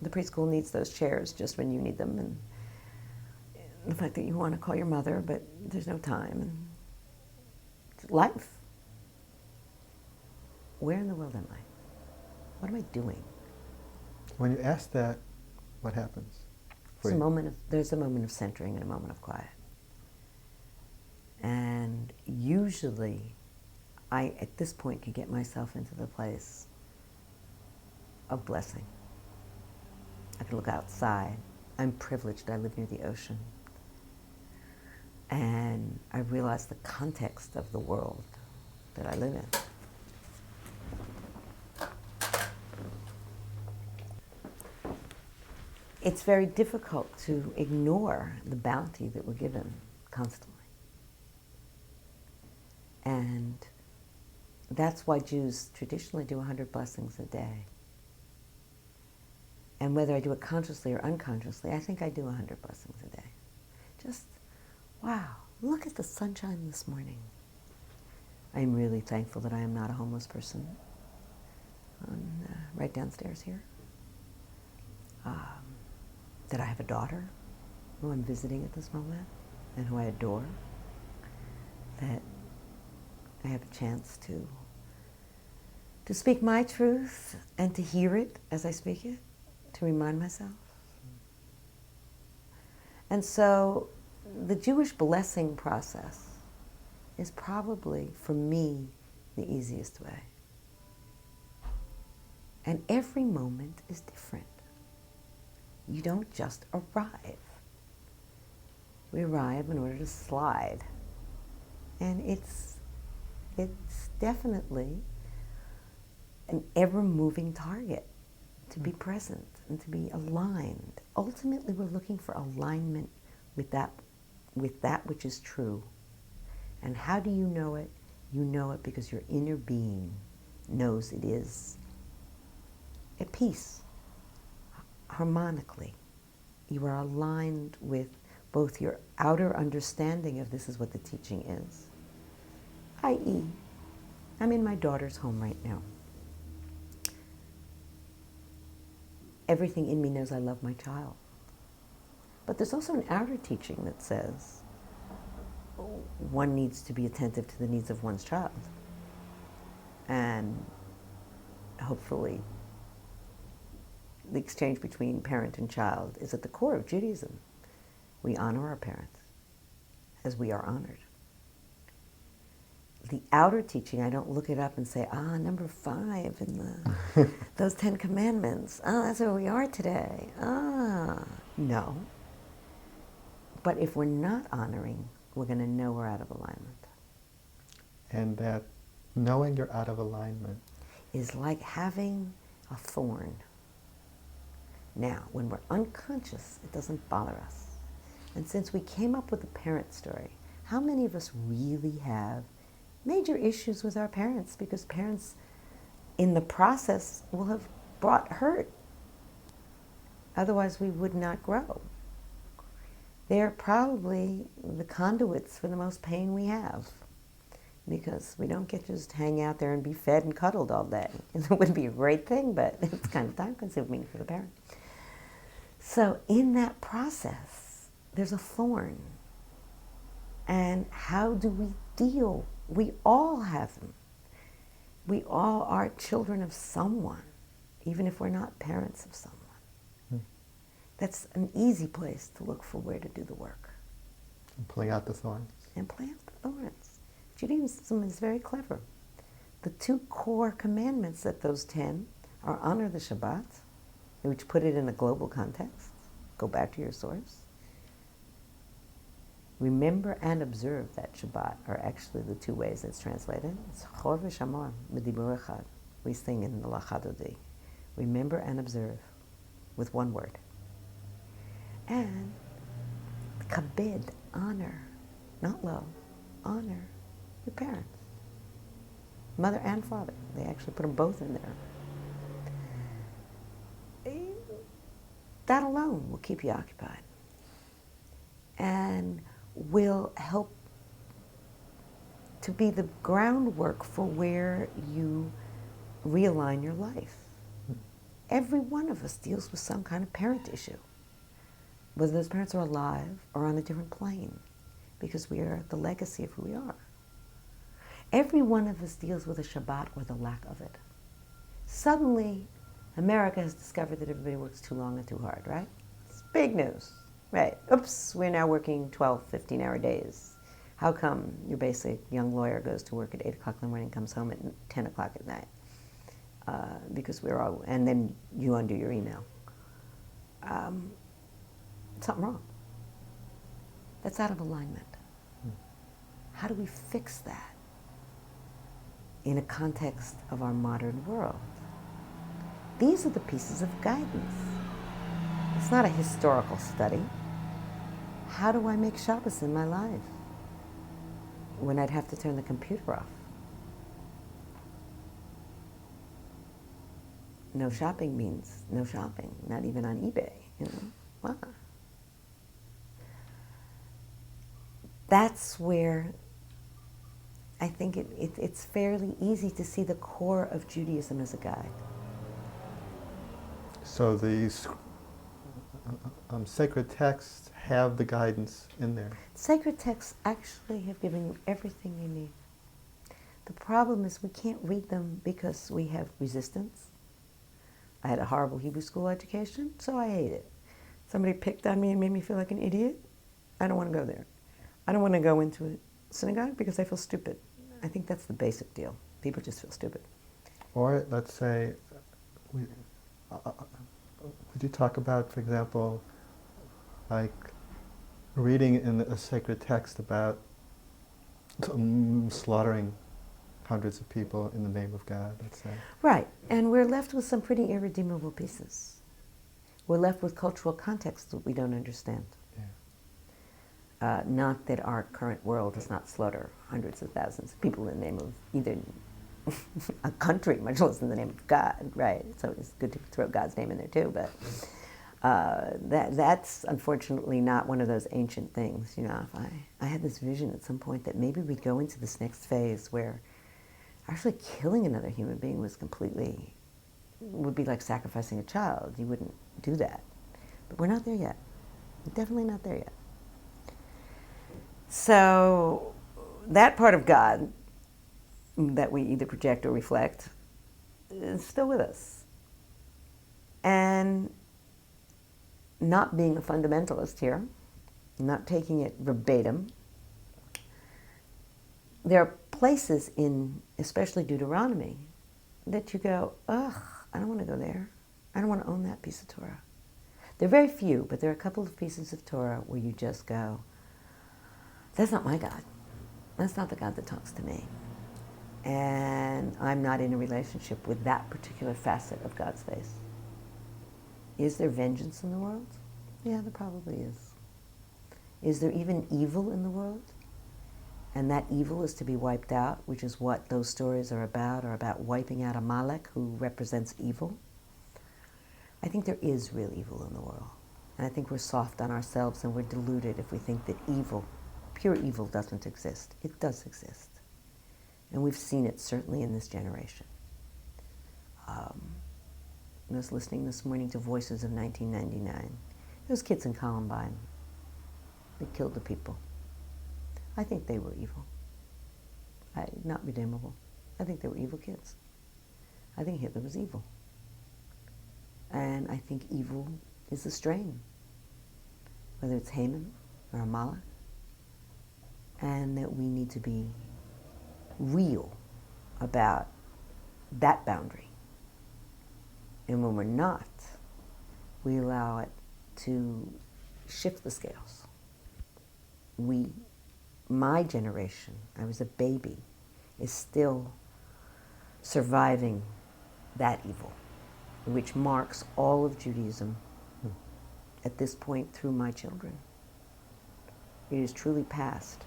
the preschool needs those chairs just when you need them and the fact that you want to call your mother but there's no time. And life. Where in the world am I? What am I doing? When you ask that, what happens? There's a moment of centering and a moment of quiet. And usually, I, at this point, can get myself into the place of blessing. I can look outside. I'm privileged. I live near the ocean. And I realize the context of the world that I live in. It's very difficult to ignore the bounty that we're given constantly. And that's why Jews traditionally do 100 blessings a day. And whether I do it consciously or unconsciously, I think I do 100 blessings a day. Just, wow, look at the sunshine this morning. I'm really thankful that I am not a homeless person right downstairs here. That I have a daughter who I'm visiting at this moment and who I adore. That I have a chance to speak my truth and to hear it as I speak it, to remind myself. And so the Jewish blessing process is probably, for me, the easiest way. And every moment is different. You don't just arrive. We arrive in order to slide. And it's definitely an ever-moving target to be present and to be aligned. Ultimately, we're looking for alignment with that which is true. And how do you know it? You know it because your inner being knows it is at peace. Harmonically, you are aligned with both your outer understanding of this is what the teaching is, i.e., I'm in my daughter's home right now. Everything in me knows I love my child. But there's also an outer teaching that says one needs to be attentive to the needs of one's child. And hopefully, the exchange between parent and child is at the core of Judaism. We honor our parents as we are honored. The outer teaching, I don't look it up and say, number 5 in those 10 commandments. That's where we are today. No. But if we're not honoring, we're going to know we're out of alignment. And that knowing you're out of alignment is like having a thorn. Now, when we're unconscious, it doesn't bother us. And since we came up with the parent story, how many of us really have major issues with our parents? Because parents, in the process, will have brought hurt. Otherwise, we would not grow. They're probably the conduits for the most pain we have. Because we don't get to just hang out there and be fed and cuddled all day. It would be a great thing, but it's kind of time-consuming for the parent. So in that process, there's a thorn. And how do we deal? We all have them. We all are children of someone, even if we're not parents of someone. That's an easy place to look for where to do the work. And pulling out the thorns. And plant the thorns. Judaism is very clever. The two core commandments that those 10 are honor the Shabbat, which put it in a global context. Go back to your source. Remember and observe that Shabbat are actually the two ways it's translated. It's Chor v'Shamor b'dibur echad. We sing in the Lachadodi. Remember and observe with one word. And kabed, honor, not love, honor your parents. Mother and father. They actually put them both in there. That alone will keep you occupied and will help to be the groundwork for where you realign your life. Every one of us deals with some kind of parent issue, whether those parents are alive or on a different plane, because we are the legacy of who we are. Every one of us deals with a Shabbat or the lack of it. Suddenly, America has discovered that everybody works too long and too hard, right? It's big news, right? Oops, we're now working 12, 15-hour days. How come your basic young lawyer goes to work at 8 o'clock in the morning and comes home at 10 o'clock at night? Because we're all, and then you undo your email. Something wrong. That's out of alignment. How do we fix that in a context of our modern world? These are the pieces of guidance. It's not a historical study. How do I make Shabbos in my life when I'd have to turn the computer off? No shopping means no shopping, not even on eBay, you know. Wow. That's where I think it's fairly easy to see the core of Judaism as a guide. So these sacred texts have the guidance in there. Sacred texts actually have given you everything you need. The problem is we can't read them because we have resistance. I had a horrible Hebrew school education, so I hate it. Somebody picked on me and made me feel like an idiot. I don't want to go there. I don't want to go into a synagogue because I feel stupid. I think that's the basic deal. People just feel stupid. Or let's say, would you talk about, for example, like reading in a sacred text about slaughtering hundreds of people in the name of God, let's say? Right, and we're left with some pretty irredeemable pieces. We're left with cultural context that we don't understand. Not that our current world does not slaughter hundreds of thousands of people in the name of either a country, much less in the name of God, right? So it's good to throw God's name in there too, but that's unfortunately not one of those ancient things. You know, if I had this vision at some point that maybe we'd go into this next phase where actually killing another human being would be like sacrificing a child. You wouldn't do that. But we're not there yet. We're definitely not there yet. So that part of God that we either project or reflect is still with us. And not being a fundamentalist here, not taking it verbatim, there are places in, especially Deuteronomy, that you go, ugh, I don't want to go there. I don't want to own that piece of Torah. There are very few, but there are a couple of pieces of Torah where you just go, that's not my God. That's not the God that talks to me. And I'm not in a relationship with that particular facet of God's face. Is there vengeance in the world? Yeah, there probably is. Is there even evil in the world? And that evil is to be wiped out, which is what those stories are about wiping out Amalek, who represents evil. I think there is real evil in the world. And I think we're soft on ourselves and we're deluded if we think that evil, pure evil, doesn't exist. It does exist. And we've seen it certainly in this generation. I was listening this morning to Voices of 1999. Those kids in Columbine, they killed the people. I think they were evil. Not redeemable. I think they were evil kids. I think Hitler was evil. And I think evil is a strain whether it's Haman or Amalek, and that we need to be real about that boundary. And when we're not, we allow it to shift the scales. My generation, I was a baby, is still surviving that evil, which marks all of Judaism at this point through my children. It is truly past.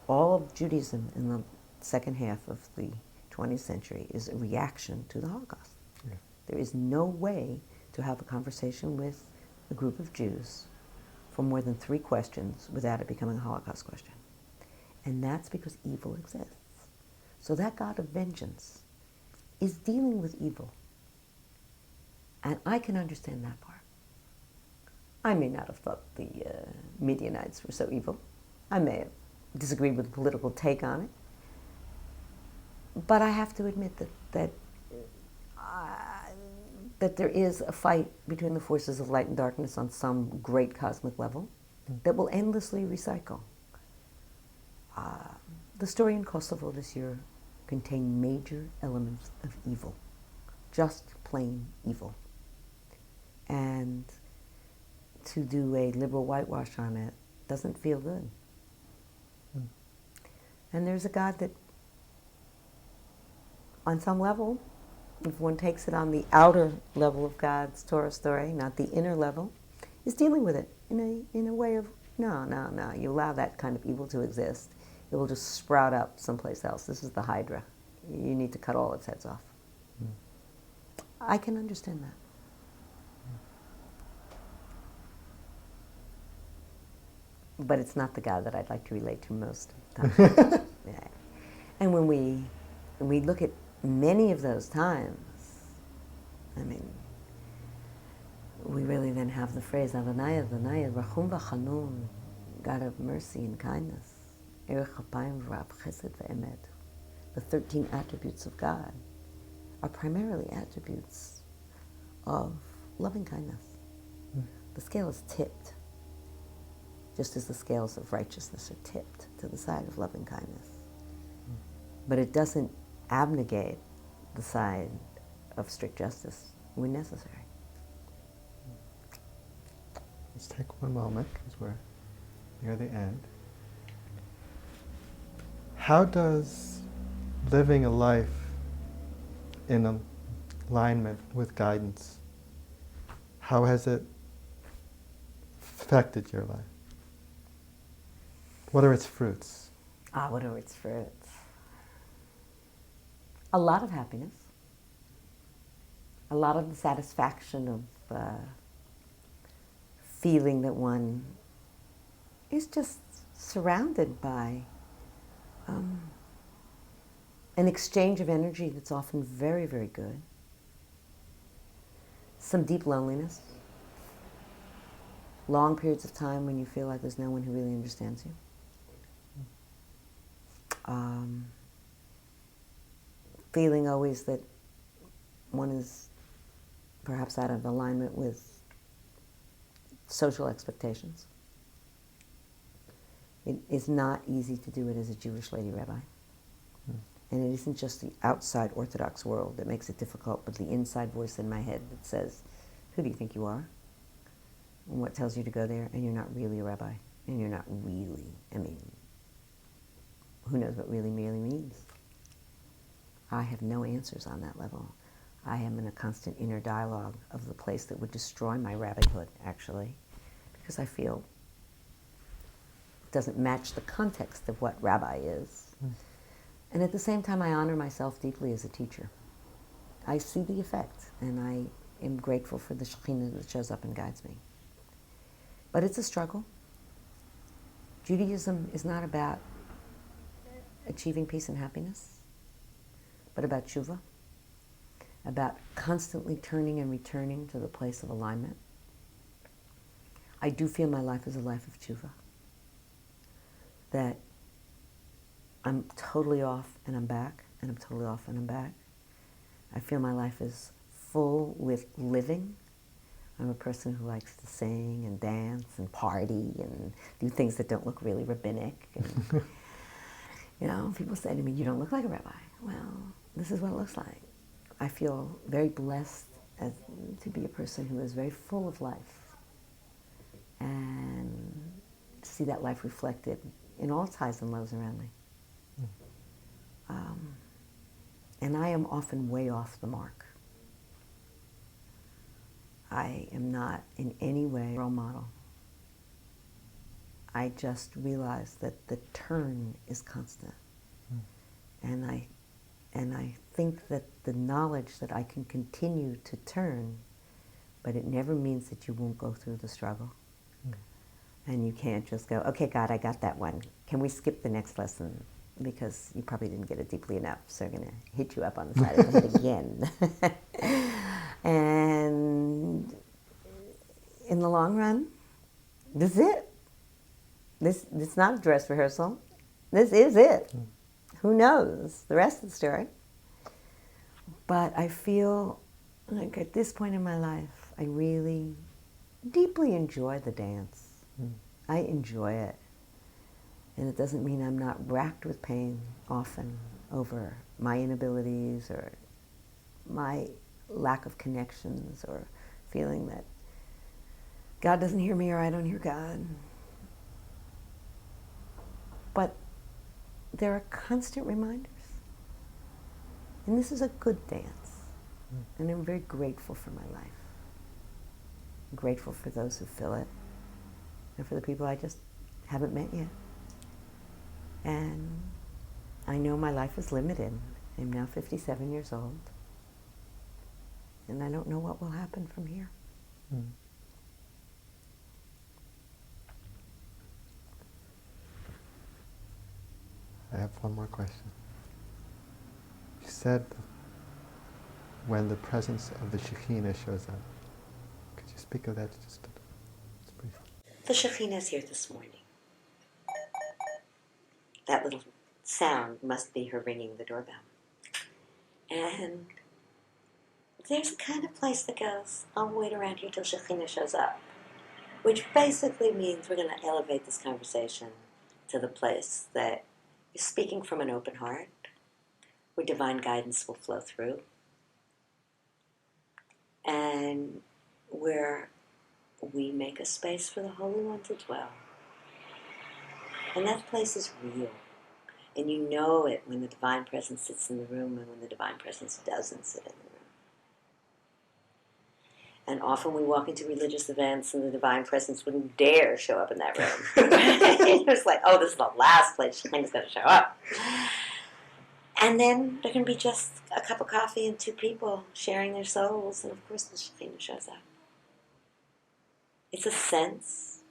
All of Judaism in the second half of the 20th century is a reaction to the Holocaust. Yeah. There is no way to have a conversation with a group of Jews for more than 3 questions without it becoming a Holocaust question. And that's because evil exists. So that God of vengeance is dealing with evil. And I can understand that part. I may not have thought the Midianites were so evil. I may have disagreed with the political take on it. But I have to admit that there is a fight between the forces of light and darkness on some great cosmic level that will endlessly recycle. The story in Kosovo this year contained major elements of evil, just plain evil. And to do a liberal whitewash on it doesn't feel good. And there's a God that, on some level, if one takes it on the outer level of God's Torah story, not the inner level, is dealing with it in a way of, no, you allow that kind of evil to exist, it will just sprout up someplace else. This is the Hydra. You need to cut all its heads off. I can understand that. But it's not the God that I'd like to relate to most of the time. Yeah. And when we look at many of those times, I mean, we really then have the phrase, Adonai, Adonai, Rachum v'chanun, God of mercy and kindness, Erech Apayim v'rav chesed v'emet. The 13 attributes of God are primarily attributes of loving kindness. The scale is tipped, just as the scales of righteousness are tipped to the side of loving kindness. But it doesn't abnegate the side of strict justice when necessary. Let's take one moment, because we're near the end. How does living a life in alignment with guidance, how has it affected your life? What are its fruits? What are its fruits? A lot of happiness. A lot of the satisfaction of feeling that one is just surrounded by an exchange of energy that's often very, very good. Some deep loneliness. Long periods of time when you feel like there's no one who really understands you. Feeling always that one is perhaps out of alignment with social expectations. It is not easy to do it as a Jewish lady rabbi. And it isn't just the outside Orthodox world that makes it difficult, but the inside voice in my head that says, who do you think you are? And what tells you to go there? And you're not really a rabbi. And you're not really, who knows what really means? I have no answers on that level. I am in a constant inner dialogue of the place that would destroy my rabbihood, actually, because I feel it doesn't match the context of what rabbi is. And at the same time, I honor myself deeply as a teacher. I see the effect, and I am grateful for the Shekhinah that shows up and guides me. But it's a struggle. Judaism is not about achieving peace and happiness, but about tshuva, about constantly turning and returning to the place of alignment. I do feel my life is a life of tshuva, that I'm totally off and I'm back, and I'm totally off and I'm back. I feel my life is full with living. I'm a person who likes to sing and dance and party and do things that don't look really rabbinic. And, you know, people say to me, "You don't look like a rabbi." Well, this is what it looks like. I feel very blessed to be a person who is very full of life and to see that life reflected in all highs and lows around me. And I am often way off the mark. I am not in any way a role model. I just realize that the turn is constant. And I think that the knowledge that I can continue to turn, but it never means that you won't go through the struggle. And you can't just go, "Okay, God, I got that one. Can we skip the next lesson?" Because you probably didn't get it deeply enough, so they're going to hit you up on the side of the head again. And in the long run, this is it. It's not a dress rehearsal. This is it. Who knows the rest of the story? But I feel like at this point in my life, I really deeply enjoy the dance. I enjoy it. And it doesn't mean I'm not racked with pain often over my inabilities or my lack of connections or feeling that God doesn't hear me or I don't hear God. But there are constant reminders. And this is a good dance. And I'm very grateful for my life. I'm grateful for those who fill it and for the people I just haven't met yet. And I know my life is limited. I'm now 57 years old. And I don't know what will happen from here. I have one more question. You said when the presence of the Shekhinah shows up. Could you speak of that just briefly? The Shekhinah is here this morning. That little sound must be her ringing the doorbell. And there's a kind of place that goes, "I'll wait around here till Shekhinah shows up," which basically means we're going to elevate this conversation to the place that is speaking from an open heart, where divine guidance will flow through, and where we make a space for the Holy One to dwell. And that place is real. And you know it when the divine presence sits in the room and when the divine presence doesn't sit in the room. And often we walk into religious events and the divine presence wouldn't dare show up in that room. It was like, oh, this is the last place Shekhinah's going to show up. And then there can be just a cup of coffee and two people sharing their souls, and of course the Shekhinah shows up. It's a sense,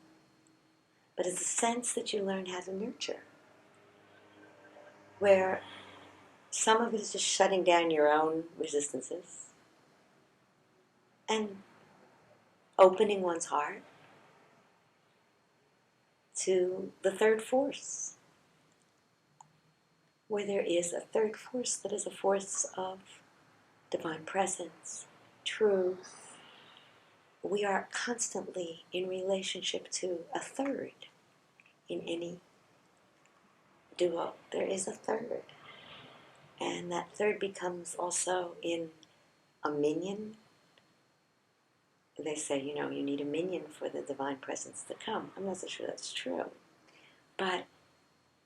but it's a sense that you learn how to nurture, where some of it is just shutting down your own resistances and opening one's heart to the third force, where there is a third force that is a force of divine presence, truth. We are constantly in relationship to a third in any duo. There is a third. And that third becomes also in a minion. They say, you know, you need a minion for the divine presence to come. I'm not so sure that's true. But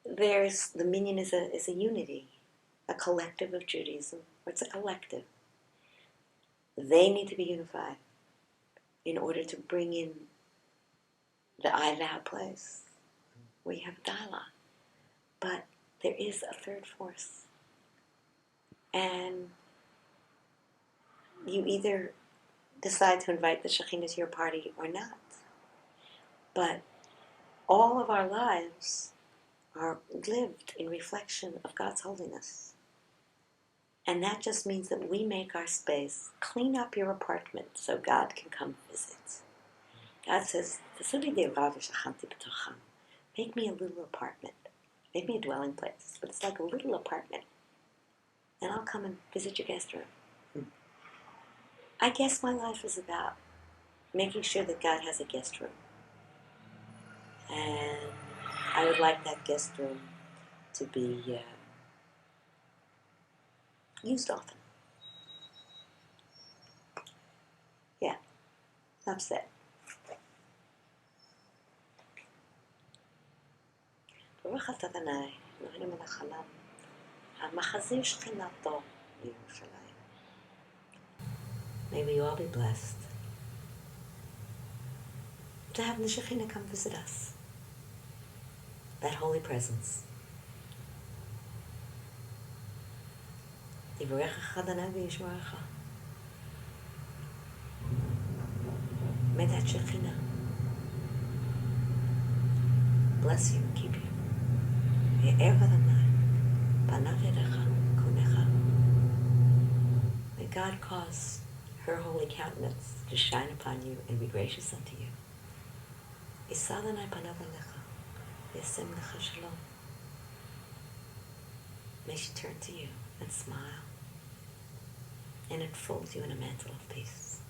the minion is a unity, a collective of Judaism, or it's a collective. They need to be unified in order to bring in the I-thou place where you have dialogue. But there is a third force. And you either decide to invite the Shekhinah to your party or not. But all of our lives are lived in reflection of God's holiness. And that just means that we make our space, clean up your apartment so God can come visit. God says, make me a little apartment. Make me a dwelling place. But it's like a little apartment. And I'll come and visit your guest room. I guess my life is about making sure that God has a guest room. And I would like that guest room to be used often. Yeah, that's it. ברוך אתה אדוני, אלוהינו מלך העולם, המחזיר שכינתו בירושלים. May we all be blessed to have the Shekhinah come visit us. That holy presence. יברכך אדוני וישמרך. May that Shekhinah bless you and keep you. May God cause her holy countenance to shine upon you and be gracious unto you. May she turn to you and smile and enfold you in a mantle of peace.